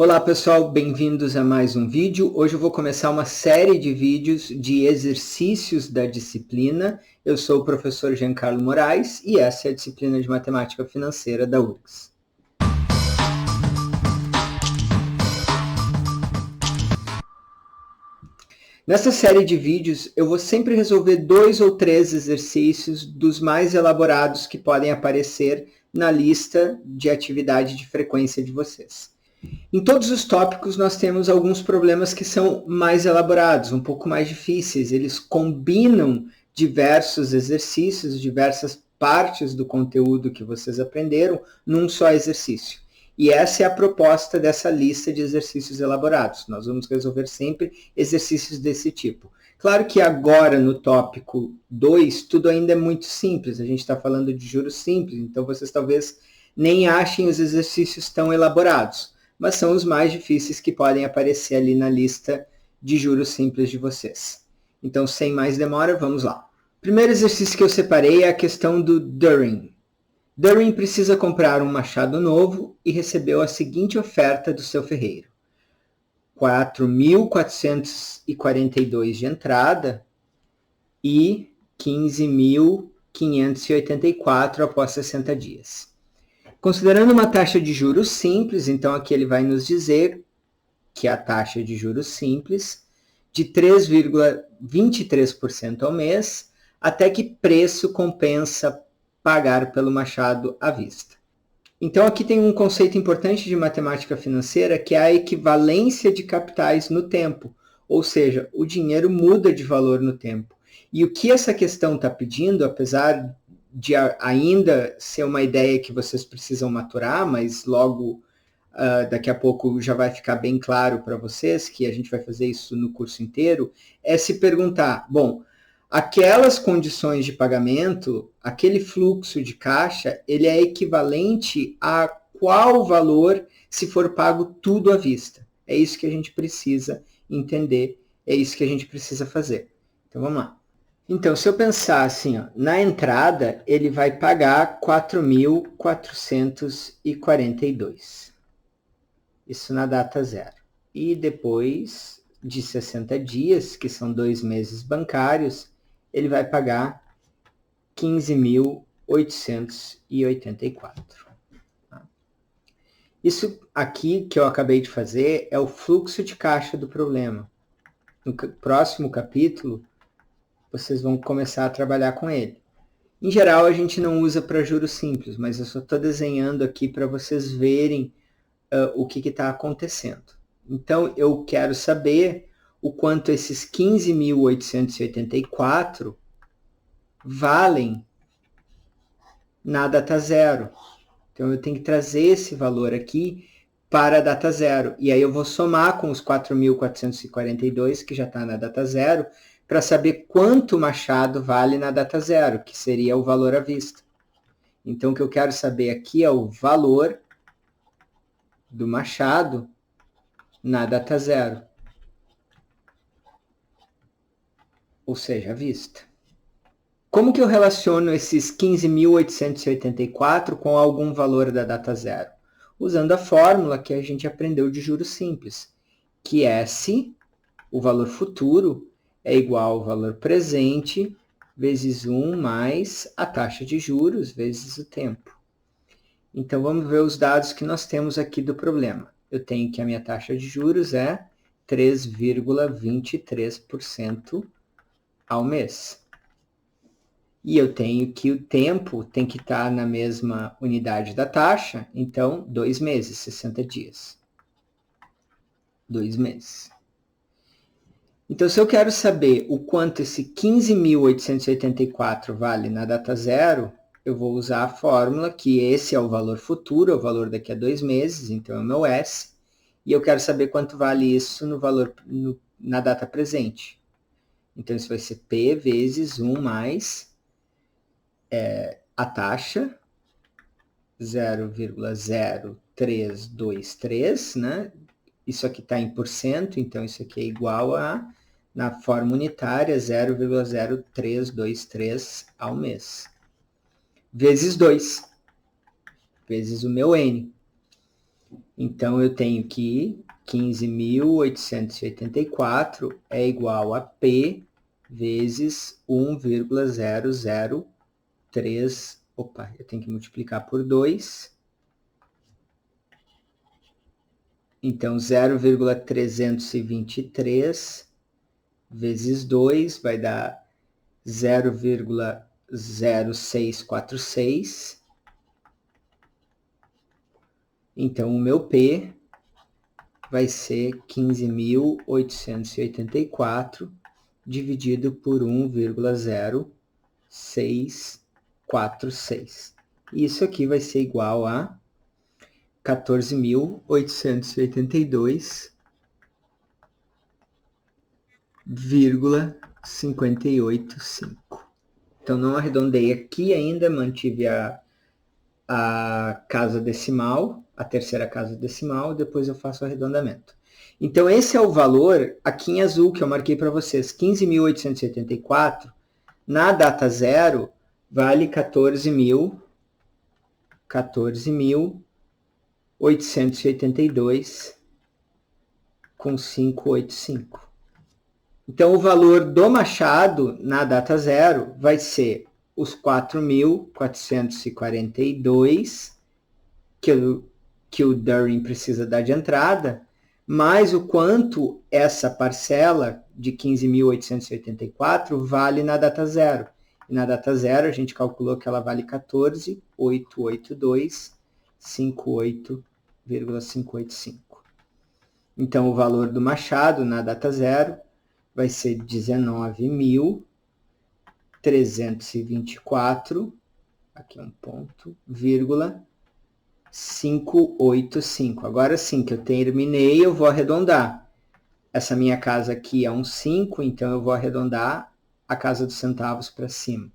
Olá pessoal, bem-vindos a mais um vídeo. Hoje eu vou começar uma série de vídeos de exercícios da disciplina. Eu sou o professor Giancarlo Moraes e essa é a disciplina de Matemática Financeira da URGS. Nessa série de vídeos eu vou sempre resolver 2 ou 3 exercícios dos mais elaborados que podem aparecer na lista de atividade de frequência de vocês. Em todos os tópicos nós temos alguns problemas que são mais elaborados, um pouco mais difíceis. Eles combinam diversos exercícios, diversas partes do conteúdo que vocês aprenderam num só exercício. E essa é a proposta dessa lista de exercícios elaborados. Nós vamos resolver sempre exercícios desse tipo. Claro que agora no tópico 2 tudo ainda é muito simples. A gente está falando de juros simples, então vocês talvez nem achem os exercícios tão elaborados, mas são os mais difíceis que podem aparecer ali na lista de juros simples de vocês. Então, sem mais demora, vamos lá. O primeiro exercício que eu separei é a questão do Durin. Durin precisa comprar um machado novo e recebeu a seguinte oferta do seu ferreiro: 4.442 de entrada e 15.584 após 60 dias. Considerando uma taxa de juros simples, então aqui ele vai nos dizer que a taxa de juros simples de 3,23% ao mês, até que preço compensa pagar pelo machado à vista. Então aqui tem um conceito importante de matemática financeira, que é a equivalência de capitais no tempo, ou seja, o dinheiro muda de valor no tempo. E o que essa questão está pedindo, apesar de ainda ser uma ideia que vocês precisam maturar, mas logo daqui a pouco já vai ficar bem claro para vocês que a gente vai fazer isso no curso inteiro, é se perguntar, bom, aquelas condições de pagamento, aquele fluxo de caixa, ele é equivalente a qual valor se for pago tudo à vista? É isso que a gente precisa entender, é isso que a gente precisa fazer. Então vamos lá. Então, se eu pensar assim, ó, na entrada, ele vai pagar 4.442. Isso na data zero. E depois de 60 dias, que são 2 meses bancários, ele vai pagar 15.884. Isso aqui que eu acabei de fazer é o fluxo de caixa do problema. No próximo capítulo, vocês vão começar a trabalhar com ele. Em geral, a gente não usa para juros simples, mas eu só estou desenhando aqui para vocês verem o que está acontecendo. Então, eu quero saber o quanto esses 15.884 valem na data zero. Então, eu tenho que trazer esse valor aqui para a data zero. E aí eu vou somar com os 4.442, que já está na data zero, para saber quanto o machado vale na data zero, que seria o valor à vista. Então, o que eu quero saber aqui é o valor do machado na data zero, ou seja, à vista. Como que eu relaciono esses 15.884 com algum valor da data zero? Usando a fórmula que a gente aprendeu de juros simples, que S, o valor futuro, é igual ao valor presente vezes 1 mais a taxa de juros vezes o tempo. Então, vamos ver os dados que nós temos aqui do problema. Eu tenho que a minha taxa de juros é 3,23% ao mês. E eu tenho que o tempo tem que estar na mesma unidade da taxa, então 2 meses, 60 dias. 2 meses. Então, se eu quero saber o quanto esse 15.884 vale na data zero, eu vou usar a fórmula que esse é o valor futuro, é o valor daqui a 2 meses, então é o meu S, e eu quero saber quanto vale isso no valor na data presente. Então, isso vai ser P vezes 1 mais a taxa, 0,0323, né? Isso aqui está em porcento, então isso aqui é igual a, na forma unitária, 0,0323 ao mês. Vezes 2, vezes o meu N. Então, eu tenho que 15.884 é igual a P vezes 1,003. Opa, eu tenho que multiplicar por 2. Então, 0,323 vezes 2 vai dar 0,0646. Então, o meu P vai ser 15.884 dividido por 1,0646. Isso aqui vai ser igual a 14.882,585. Então, não arredondei aqui ainda, mantive a casa decimal, a terceira casa decimal, depois eu faço o arredondamento. Então, esse é o valor, aqui em azul, que eu marquei para vocês, 15.884, na data zero, vale 14.882,585. Então, o valor do Machado, na data zero, vai ser os 4.442 que o During precisa dar de entrada, mais o quanto essa parcela de 15.884 vale na data zero. E na data zero, a gente calculou que ela vale 14.882,58,585. Então, o valor do Machado na data zero vai ser 19.324, aqui é um ponto, vírgula 585. Agora sim que eu terminei, eu vou arredondar. Essa minha casa aqui é um 5, então eu vou arredondar a casa dos centavos para cima.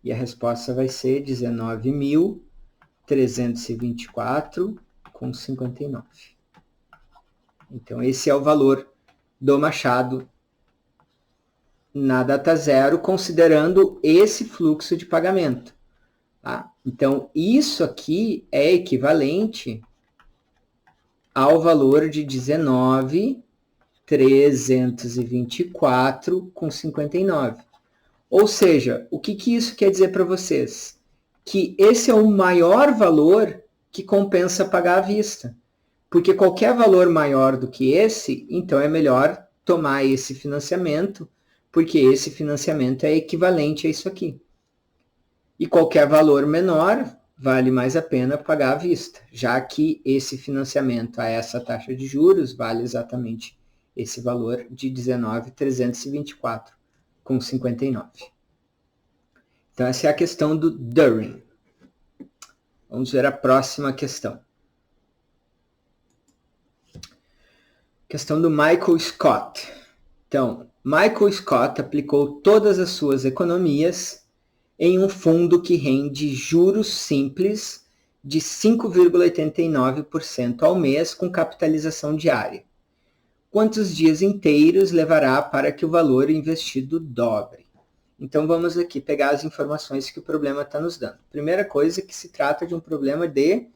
E a resposta vai ser 19.324,59. Então, esse é o valor do Machado na data zero, considerando esse fluxo de pagamento. Tá? Então, isso aqui é equivalente ao valor de 19.324,59. Ou seja, o que isso quer dizer para vocês? Que esse é o maior valor que compensa pagar à vista. Porque qualquer valor maior do que esse, então é melhor tomar esse financiamento, porque esse financiamento é equivalente a isso aqui. E qualquer valor menor, vale mais a pena pagar à vista, já que esse financiamento a essa taxa de juros vale exatamente esse valor de 19.324,59. Então, essa é a questão do During. Vamos ver a próxima questão. Questão do Michael Scott. Então, Michael Scott aplicou todas as suas economias em um fundo que rende juros simples de 5,89% ao mês com capitalização diária. Quantos dias inteiros levará para que o valor investido dobre? Então, vamos aqui pegar as informações que o problema está nos dando. Primeira coisa é que se trata de um problema de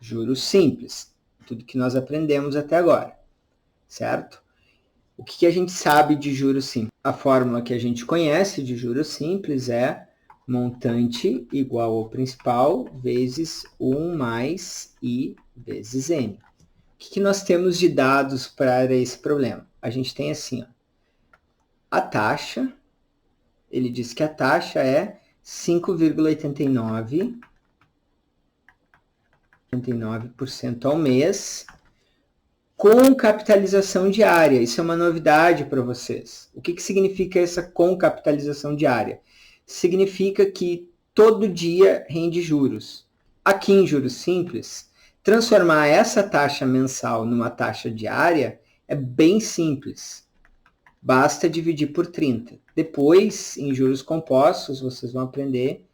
juros simples, tudo que nós aprendemos até agora, certo? O que a gente sabe de juros simples? A fórmula que a gente conhece de juros simples é montante igual ao principal vezes 1 mais I vezes N. O que nós temos de dados para esse problema? A gente tem assim, ó, a taxa, ele diz que a taxa é 5,89% ao mês, com capitalização diária. Isso é uma novidade para vocês. O que significa essa com capitalização diária? Significa que todo dia rende juros. Aqui em juros simples, transformar essa taxa mensal numa taxa diária é bem simples. Basta dividir por 30. Depois, em juros compostos, vocês vão aprender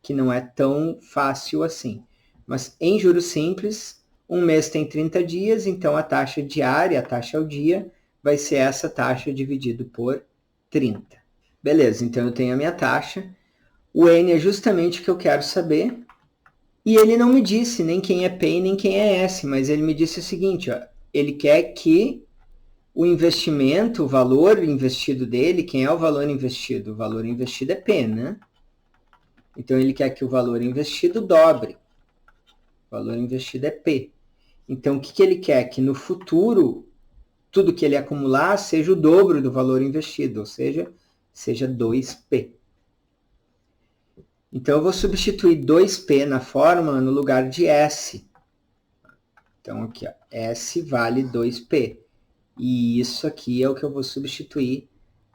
que não é tão fácil assim. Mas em juros simples, um mês tem 30 dias, então a taxa diária, a taxa ao dia, vai ser essa taxa dividido por 30. Beleza, então eu tenho a minha taxa. O N é justamente o que eu quero saber. E ele não me disse nem quem é P e nem quem é S, mas ele me disse o seguinte, ó, ele quer que o investimento, o valor investido dele, quem é o valor investido? O valor investido é P, né? Então ele quer que o valor investido dobre. O valor investido é P. Então o que ele quer? Que no futuro, tudo que ele acumular seja o dobro do valor investido, ou seja 2P. Então eu vou substituir 2P na fórmula no lugar de S. Então aqui, ó, S vale 2P. E isso aqui é o que eu vou substituir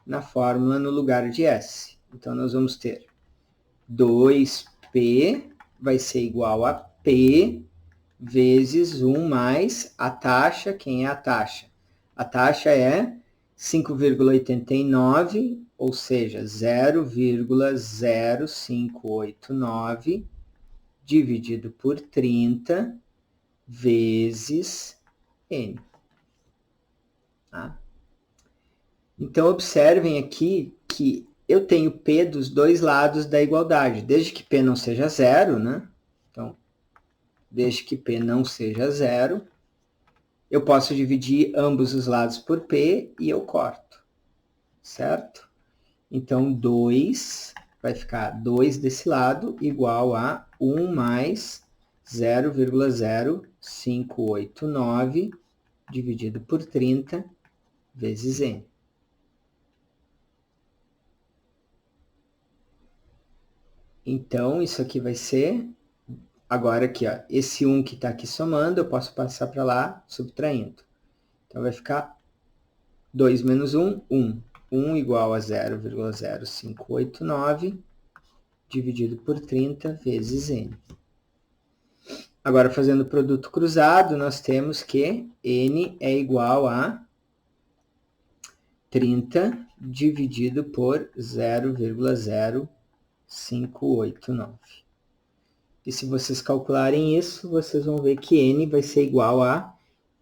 na fórmula no lugar de S. Então nós vamos ter 2P vai ser igual a P vezes 1 mais a taxa. Quem é a taxa? A taxa é 5,89, ou seja, 0,0589 dividido por 30 vezes N. Tá? Então, observem aqui que eu tenho P dos dois lados da igualdade, desde que P não seja zero, né? Então, desde que P não seja zero, eu posso dividir ambos os lados por P e eu corto, certo? Então, 2 vai ficar 2 desse lado igual a 1 mais 0,0589 dividido por 30 vezes N. Então, isso aqui vai ser, agora aqui, ó, esse 1 que está aqui somando, eu posso passar para lá subtraindo. Então, vai ficar 2 menos 1, 1. 1 igual a 0,0589 dividido por 30 vezes N. Agora, fazendo o produto cruzado, nós temos que N é igual a 30 dividido por 0,0589. E se vocês calcularem isso, vocês vão ver que N vai ser igual a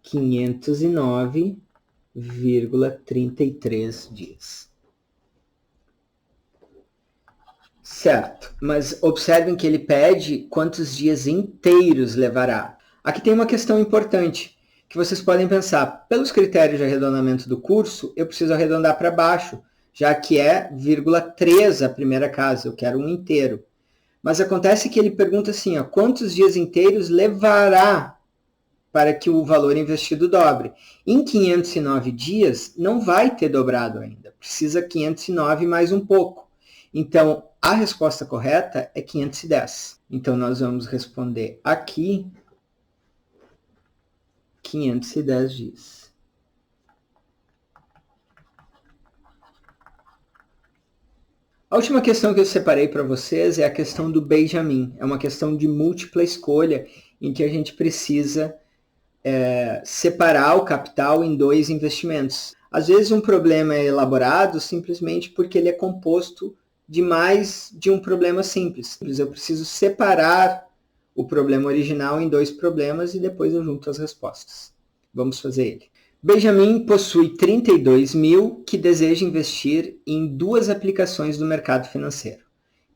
509,33 dias. Certo, mas observem que ele pede quantos dias inteiros levará. Aqui tem uma questão importante, que vocês podem pensar, pelos critérios de arredondamento do curso, eu preciso arredondar para baixo, já que é 0,3 a primeira casa, eu quero um inteiro. Mas acontece que ele pergunta assim, ó, quantos dias inteiros levará para que o valor investido dobre? Em 509 dias, não vai ter dobrado ainda, precisa 509 mais um pouco. Então, a resposta correta é 510. Então, nós vamos responder aqui 510 dias. A última questão que eu separei para vocês é a questão do Benjamin. É uma questão de múltipla escolha, em que a gente precisa separar o capital em dois investimentos. Às vezes, um problema é elaborado simplesmente porque ele é composto de mais de um problema simples. Eu preciso separar o problema original em dois problemas e depois eu junto as respostas. Vamos fazer ele. Benjamin possui 32 mil que deseja investir em duas aplicações do mercado financeiro.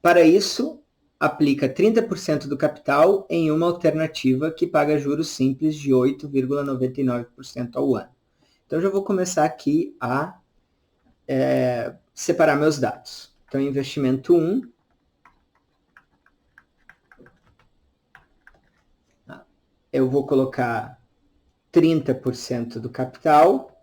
Para isso, aplica 30% do capital em uma alternativa que paga juros simples de 8,99% ao ano. Então, eu já vou começar aqui a separar meus dados. Então, investimento 1, eu vou colocar 30% do capital.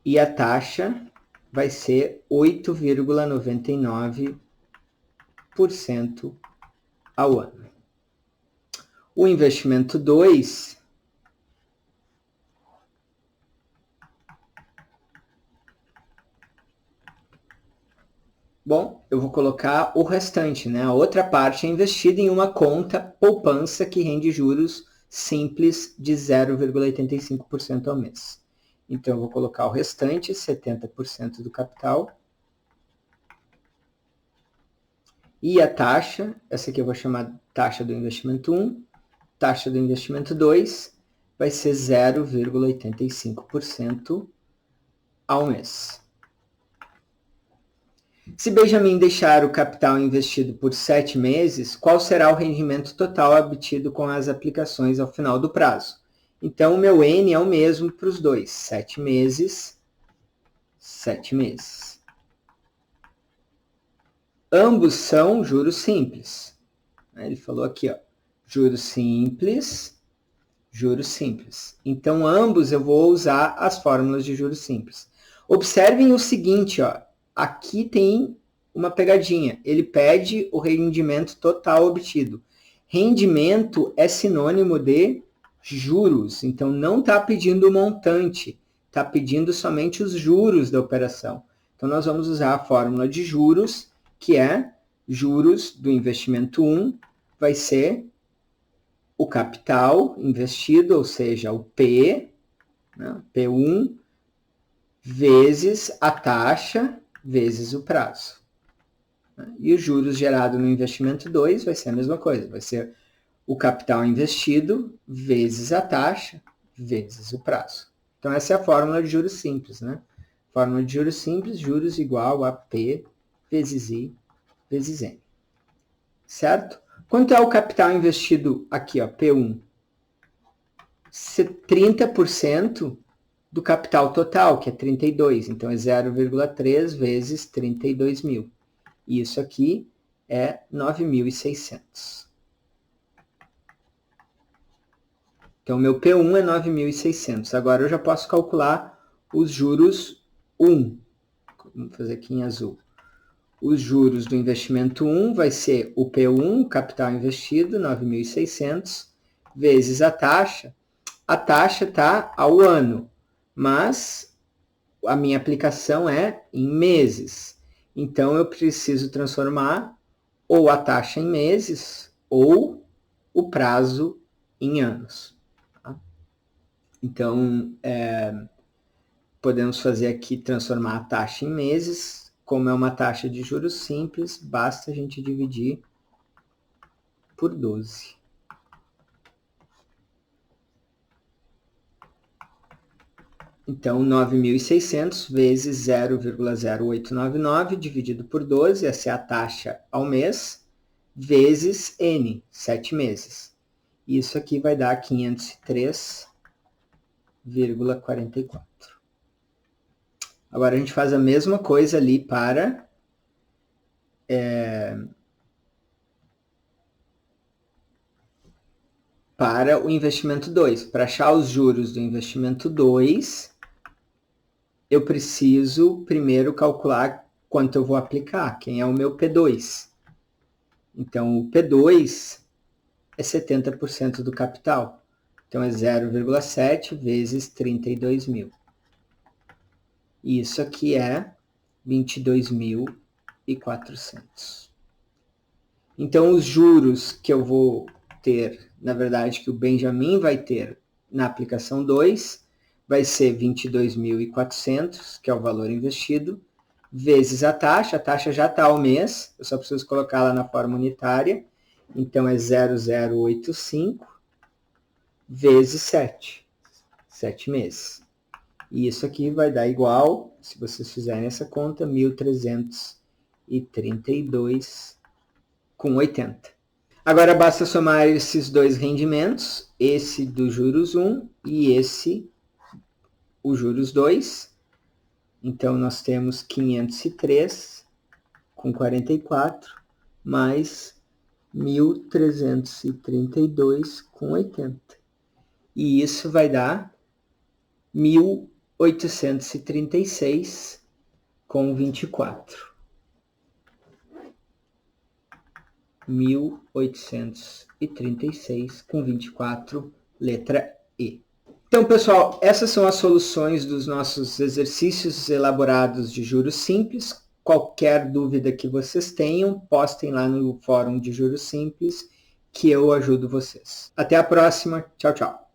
E a taxa vai ser 8,99% ao ano. O investimento 2, bom, eu vou colocar o restante, né? A outra parte é investida em uma conta poupança que rende juros simples de 0,85% ao mês. Então, eu vou colocar o restante, 70% do capital. E a taxa, essa aqui eu vou chamar taxa do investimento 1, taxa do investimento 2, vai ser 0,85% ao mês. Se Benjamin deixar o capital investido por 7 meses, qual será o rendimento total obtido com as aplicações ao final do prazo? Então, o meu N é o mesmo para os dois, 7 meses, 7 meses. Ambos são juros simples. Ele falou aqui, ó, juros simples, juros simples. Então, ambos eu vou usar as fórmulas de juros simples. Observem o seguinte, ó, aqui tem uma pegadinha. Ele pede o rendimento total obtido. Rendimento é sinônimo de juros. Então, não está pedindo o montante. Está pedindo somente os juros da operação. Então, nós vamos usar a fórmula de juros, que é juros do investimento 1, vai ser o capital investido, ou seja, o P, né, P1, vezes a taxa, vezes o prazo. E os juros gerados no investimento 2 vai ser a mesma coisa, vai ser o capital investido vezes a taxa, vezes o prazo. Então, essa é a fórmula de juros simples, né? Fórmula de juros simples, juros igual a P vezes I vezes N. Certo? Quanto é o capital investido aqui, ó, P1? 30% do capital total, que é 32. Então, é 0,3 vezes 32 mil. E isso aqui é 9.600. Então, meu P1 é 9.600. Agora, eu já posso calcular os juros 1. Vamos fazer aqui em azul. Os juros do investimento 1 vai ser o P1, capital investido, 9.600, vezes a taxa. A taxa está ao ano, mas a minha aplicação é em meses. Então, eu preciso transformar ou a taxa em meses ou o prazo em anos. Tá? Então, podemos fazer aqui, transformar a taxa em meses. Como é uma taxa de juros simples, basta a gente dividir por 12. Então, 9.600 vezes 0,0899 dividido por 12, essa é a taxa ao mês, vezes N, 7 meses. Isso aqui vai dar 503,44. Agora, a gente faz a mesma coisa ali para o investimento 2. Para achar os juros do investimento 2, eu preciso primeiro calcular quanto eu vou aplicar, quem é o meu P2. Então, o P2 é 70% do capital. Então, é 0,7 vezes 32 mil. E isso aqui é 22.400. Então, os juros que eu vou ter, na verdade, que o Benjamin vai ter na aplicação 2, vai ser 22.400, que é o valor investido, vezes a taxa já está ao mês, eu só preciso colocar lá na forma unitária, então é 0,085 vezes 7 meses. E isso aqui vai dar igual, se vocês fizerem essa conta, 1.332,80. Agora basta somar esses dois rendimentos, esse do juros 1 e esse, o juros 2. Então, nós temos 503,44 mais 1.332,80. E isso vai dar 1.836,24. 1.836,24, letra E. Então, pessoal, essas são as soluções dos nossos exercícios elaborados de juros simples. Qualquer dúvida que vocês tenham, postem lá no fórum de juros simples, que eu ajudo vocês. Até a próxima. Tchau, tchau.